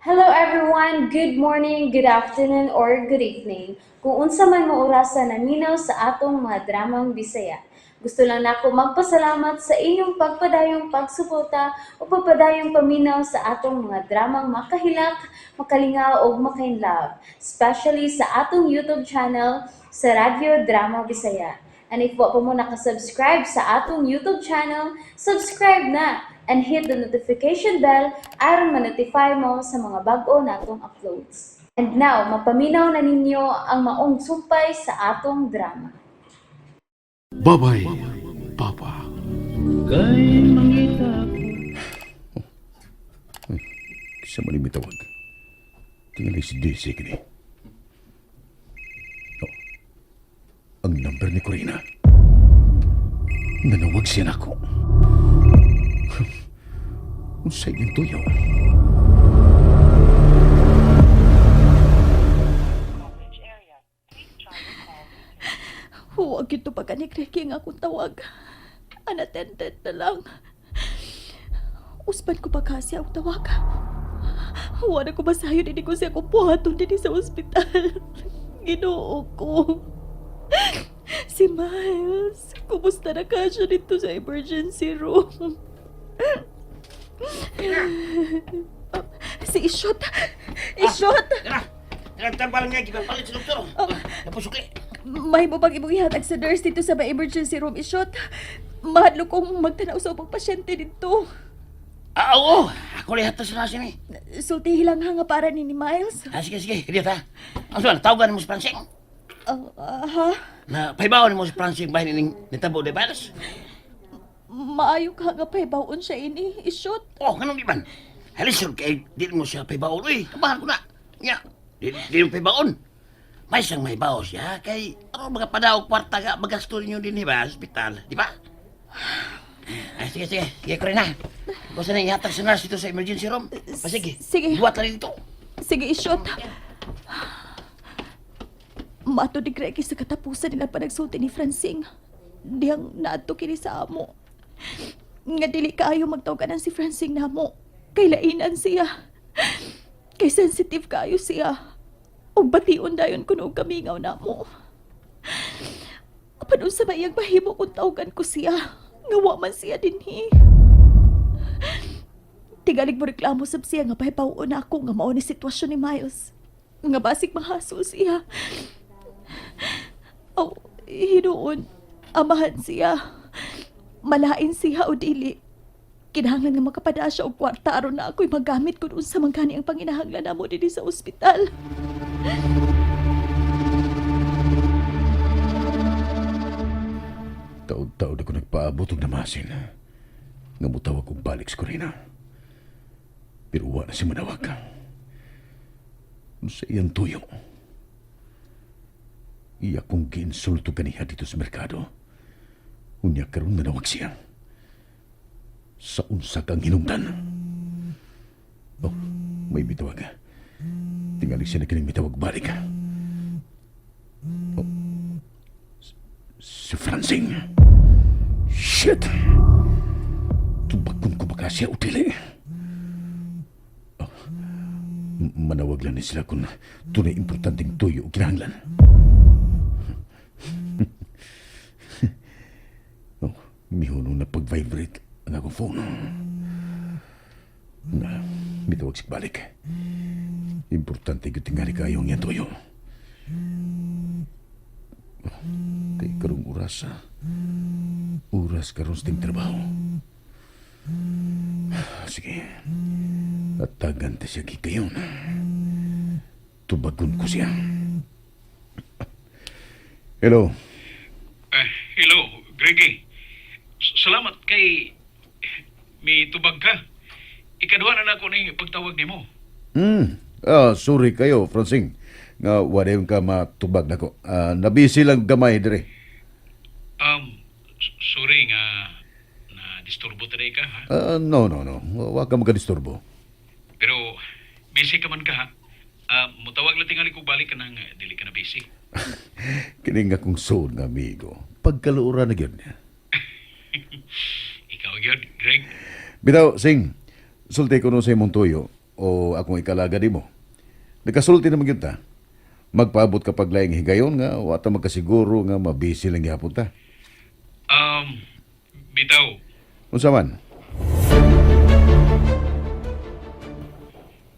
Hello everyone, good morning, good afternoon, or good evening. Kung unsa man mo orasan naminaw sa atong mga dramang Bisaya. Gusto lang nako magpasalamat sa inyong pagpadayong pagsuporta o pagpadayong paminaw sa atong mga dramang makahilak, makalingaw o makainlove, especially sa atong YouTube channel sa Radyo Drama Bisaya. And if wa pa mo nakasubscribe sa atong YouTube channel, subscribe na and hit the notification bell aron ma-notify mo sa mga bag-o natong uploads. And now, mapaminaw na ninyo ang maong sumpay sa atong drama. Babay, Papa. Kay mangita Sa maling mitawag. Tingnan si DC kini. Oh, ang number ni Corina. Nanawag siya nako. Unsay yung tuyo? Huwag ito pagkanikreking akong tawag. Unattended na lang. Usban ko pa kasi ang tawag. Huwag na ko masayo din ko siya kupuhaton din sa ospital. Ginoo ko. Si Miles, kumusta na ka siya dito sa emergency room? Si Ishot! Ishot! Nagtampal nga, gipapalit sa doktor. Napusukli. May mo bang imong ihatag sa nurse dito sa emergency room, Ishot? Mahadlo kong magtanaw sa upang pasyente dito. Oo. Ako lihat sa nasi ni. Sulti hilang nga para ni Miles. Sige. Dito ha. Ang suwan, tawagan mo si Francine. Ha? Na paibawan mo si Francine bahin ining nitabo de balas. Maayo ka nga pahibawon siya ini, Ishot. Oh, kanong di man? Halisod kay di mo siya paibaon. Uy, tabahan ko na. Nya, di mo paibaon. May siyang may bao siya kay ano mga padaog kwarta ga magasto niyo din ba sa ospital, di ba? Sige. Sige ko rin na. Kung saan ihatag sa nurse dito sa emergency room. Sige. Sige. Buhat na dito. Sige, Ishot. Mato di Greg sa katapusan nila panagsulti ni Francine. Diyang nato kini sa amo. Nga dili kaayo magtawagan si Francine namo. Kay lainan siya. Kay sensitive kaayo siya. Og bation dayon kuno kamingaw namo. Apan unsa ba iyang mahimo kung tawagan ko siya? Nga wa man siya dinhi. Tigalig mo reklamo sab siya nga pahipawon na ako nga mao ni sitwasyon ni Miles. Nga basig mahasol siya. Oh, hinuon. Amahan siya. Malain siya o dili. Kinahanglan nga makapada siya og kwarta aron na ako'y magamit kung unsa man gani ang panginahanglan namo dinhi sa ospital. Taod-taod ako nagpaabot og namasin. Nga mutawag kong balik sa Corina. Pero wa na si manawag. Sa iyang tuyo. Iya kong giinsulto kaniha dito sa merkado. Unya karon manawag siya. Sa unsa kang hinungdan. Oh, may bitawag. Tingali siya na kining bitawag balik. Oh, si Francine. Shit! Tubakon ko baka siya o dili. Oh, manawag lang ni sila kung tunay importanteng tuyo o kinahanglan. Oh, mihunong na pag-vibrate ang akong phone. Na, mitawag si balik. Importante ko tingali kayo ang yan tuyo. Oh, kay karong oras ha. Oras karon sa ting trabaho. Sige. Atagan ta siya gikayon. Tubagon ko siya. Hello. Hello, Greggy. Salamat kay may tubag ka. Ikaduha na ako na pagtawag nimo. Sorry kayo, Francine. Nga wala yung ka matubag na ko. Nabisi lang gamay dire. Sorry nga na disturbo tayo ka ha. No. Huwag ka magka-disturbo. Pero busy ka man ka ha. Mutawag lang tingali ko balik ka nang dili ka na busy. Kini nga kong soon nga amigo. Pagkaluura na yun. Ikaw yun, Greg. Bitaw, Sing. Sulti ko no sa imong tuyo. o akong ikalaga di mo. Nakasulti naman yun ta. Magpaabot ka paglayang higayon nga, wata magkasiguro nga mabisi lang gihapon ta. Bitaw. Unsa man?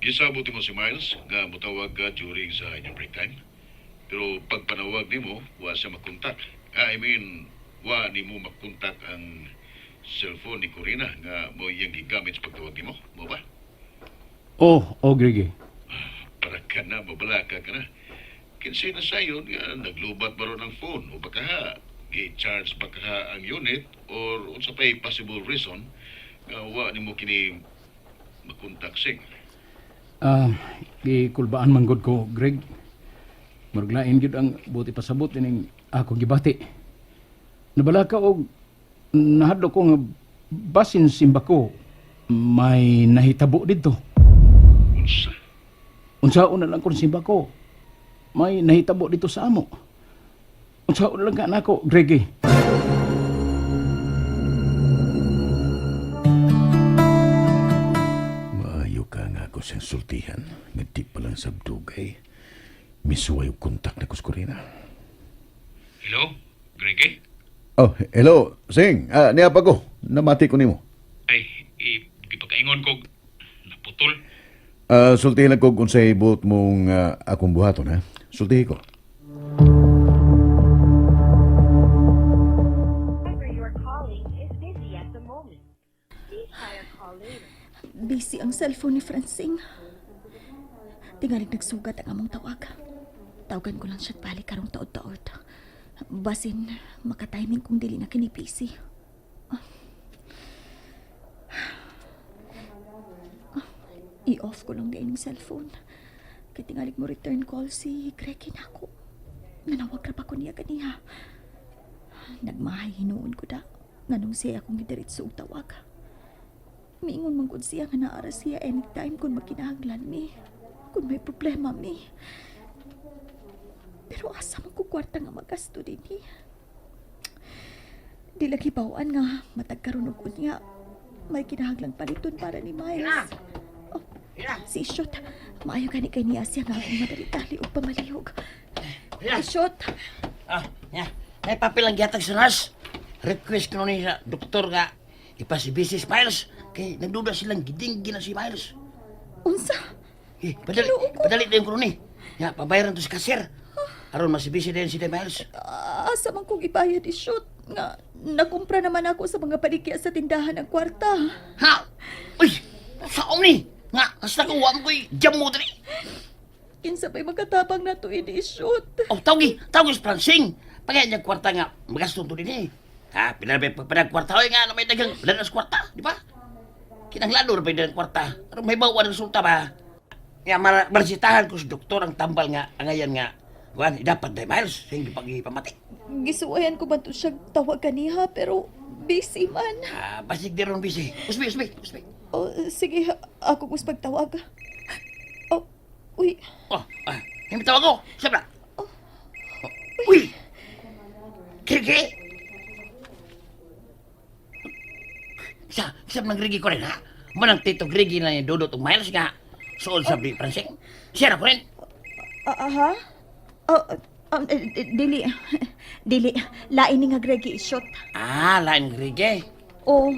Gisabuti mo si Miles nga mutawag ka during sa inyong break time. Pero pag panawag nimo, wa siya makontak. I mean, wa nimo makontak ang cellphone ni Corina nga mo iyang gigamit sa pagtawag nimo. Mo ba? Oh, Gregi. Para ka na, mabalaka ka na. Kinsay na sayon nga naglubat ba ron ang phone o baka ha, gi-charge baka ha ang unit or unsa pa'y possible reason nga wa nimo kini makontak sing. Gikulbaan manggod ko, Greg. Maraglain gyud ang buti pasabot ining ako gibati. Nabala ka og nahadlo ko nga basin simba ko may nahitabo dito. Unsa? Unsaon na lang kon simba ko. May nahitabo dito sa amo. Unsaon lang ka nako, Greg. Maayo ka nga ako sa sultihan. Nga di pa lang sabdugay. Misuway og kontak na kuskurina. Hello, Greg? Oh, hello, Sing. Niya pa ko. Namati ko nimo. Ay, gipakaingon ko naputol. Sultihin lang ko kung sa ibot mong akong buhaton, ha? Sultihin ko. number you are calling is busy at the moment. Please try your call later. Busy ang cellphone ni Francine. Tingalig nagsugat ang among tawag. Tawagan ko lang siya at balik karong taod-taod. Basin, makatiming kung dili na kini busy. I-off ko lang din ang cellphone. Kaya tingalig mo return call si Greggy na ako. Nanawag ra pa ko niya ganiha. Nagmahay hinuon ko da. Nganong siya akong gidiritso og tawag. Miingon man gud siya nga naara siya anytime kung makinahanglan mi. Kung may problema mi. Pero asa man ko kwarta nga magasto din eh. Di lagi bawaan nga matag karon og unya. May kinahanglang paliton para ni Miles. Oh, si Ishot. Maayo gani kay niya siya nga akong madali-dali o pamalihog. Ishot. Ya. May papel ang gihatag sa nurse. Request ko ni sa doktor nga ipasibisi si Miles. Kay nagduda silang gidinggi na si Miles. Unsa? Padali din ko ni. Ya, pabayaran to si kasir. Aron masibisi din si Miles. Asa man kong ibayad Ishot. Nga, nakumpra naman ako sa mga paligya sa tindahan ng kwarta. Ha? Uy! Saan ni? Nga, hasta ko wam ko'y jam mo dali. Kinsa ba'y magkatabang na to ini Ishot? Oh, tawgi si Francine. Pagay niya kwarta nga, magastos to din eh. Ha, pinabay pagpadag kwarta. Hoy nga, may dagang danas kwarta, di ba? Kinanglado na pa yung kwarta. Pero may bawa ng resulta ba? Nga, marsitahan ko sa doktor ang tambal nga, ang ngayon nga, Juan, dapat na Miles, hindi pag-ipamati. Gisuwayan ko ba ito siya tawag kaniha pero busy man. Basig di ron busy. Usbi. Oh, sige, ako gusto pagtawag. Oh, uy. Oh, hindi tawag ko. Siyempre. Uy! Kiriki! Siyap ng Grigi ko rin, ha? Manang tito Grigi na yung dudot ng Miles nga. Sool sa Francine. Siya na ko rin. Aha? Dili. Dili. Lain ni nga Greggy Ishot. Lain Grigi. Oh,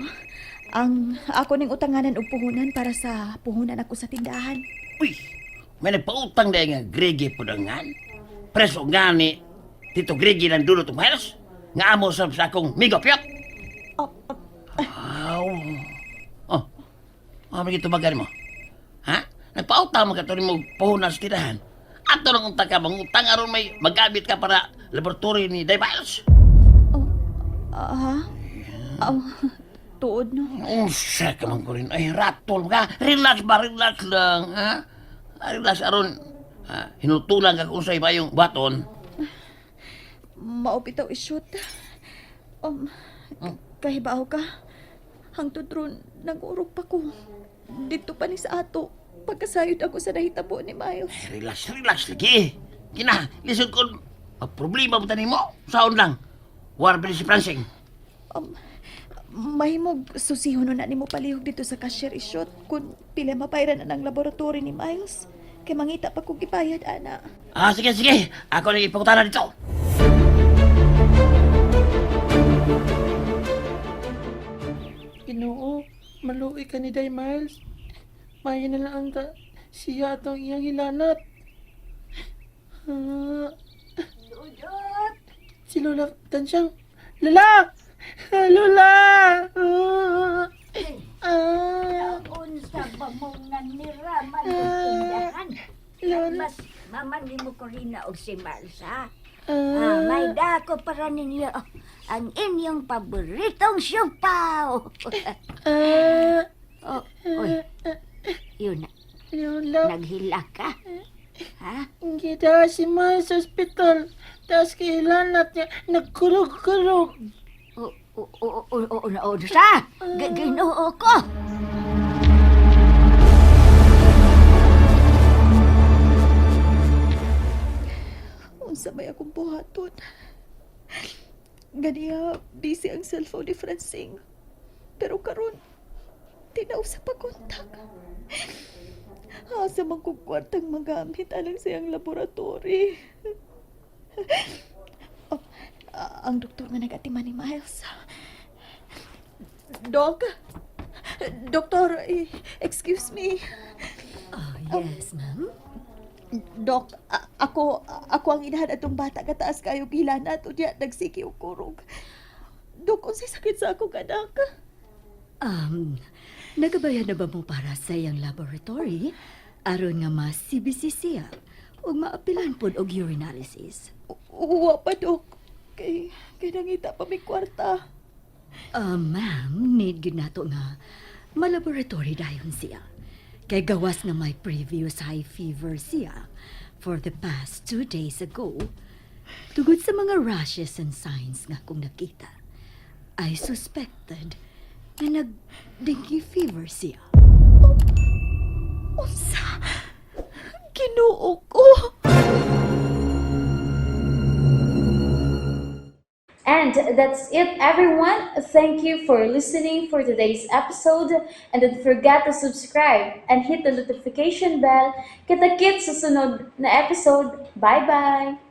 ang ako ning utanganan og puhunan para sa puhunan ako sa tindahan. Uy! May nagpautang dahil nga Grigi po dangan. Preso nga ni tito Grigi ng dudot ng Miles. Nga amo sa akong migopyot. Ano gito bagay mo? Ha? Nagpautang mo ka ito mo puhunan sa tirahan. Ato lang utang ka, mangutang aron may magamit ka para laboratory ni Miles. Tuod no. Unsa ka man ko rin. Ay, ratol ka. Relax lang, ha? Relax aron. Hinutulang ka kung sa'yo ba yung baton. Maupitaw Ishot. Kahibaw ka. Hangtod ron, nag-urok pa ko. Dito pa ni sa ato. Pagkasayod ako sa nahitabo ni Miles. Ay, relax lagi. Kina, lisod ko. Problema mo tanin mo. Saon lang. War pa si Francine. Mahimog susihon na nimo palihog dito sa cashier ishot kung pila mapayran na ng laboratory ni Miles. Kay mangita pa kong ipayad, ana. Sige, sige. Ako na ipangutanan dito. Ginoo, maluoy ka ni Day Miles. Mayo na lang ta siya atong iyang hilanat. Si Lola Tansyang. Lola! Lola! Unsa ba mo naniraman og tindahan? Lola. Mas mamani mo ko rin og si Marsa. Ah, May dako para ninyo ang inyong paboritong siupaw. ah, Oy, yun na. Lola. Naghila ka? Ha? Kita si Miles sa hospital. Tapos kailanat niya nagkurog-kurog. O sa? Ginoo ko. Unsa may akong buhaton. Ganiya, busy ang cellphone ni Francine. Pero karon tinaw sa pagkontak. Asa man kong kwartang magamit alang siyang laboratory. Oh, ang doktor nga nag-atima ni Miles. Doc? Doktor, excuse me. Yes, ma'am. Doc, ako ang inahan atong bata kataas kayo gilanat o diya nagsiki og kurog. Doc, unsay sakit sa akong anak? Nagabayad na ba mo para sa iyang laboratory? Aron nga mas-CBC siya o maapilan po og urinalysis. Uwa pa, Doc. Kay nangita pa may kwarta. Ma'am, need gid nato nga malaboratory dayon siya. Kay gawas nga may previous high fever siya for the past 2 days ago. Tugod sa mga rashes and signs nga kung nakita, I suspected na nag-dengue fever siya. Unsa? Ginoo ko. And that's it, everyone. Thank you for listening for today's episode. And don't forget to subscribe and hit the notification bell. Kita-kits sa sunod na episode. Bye-bye!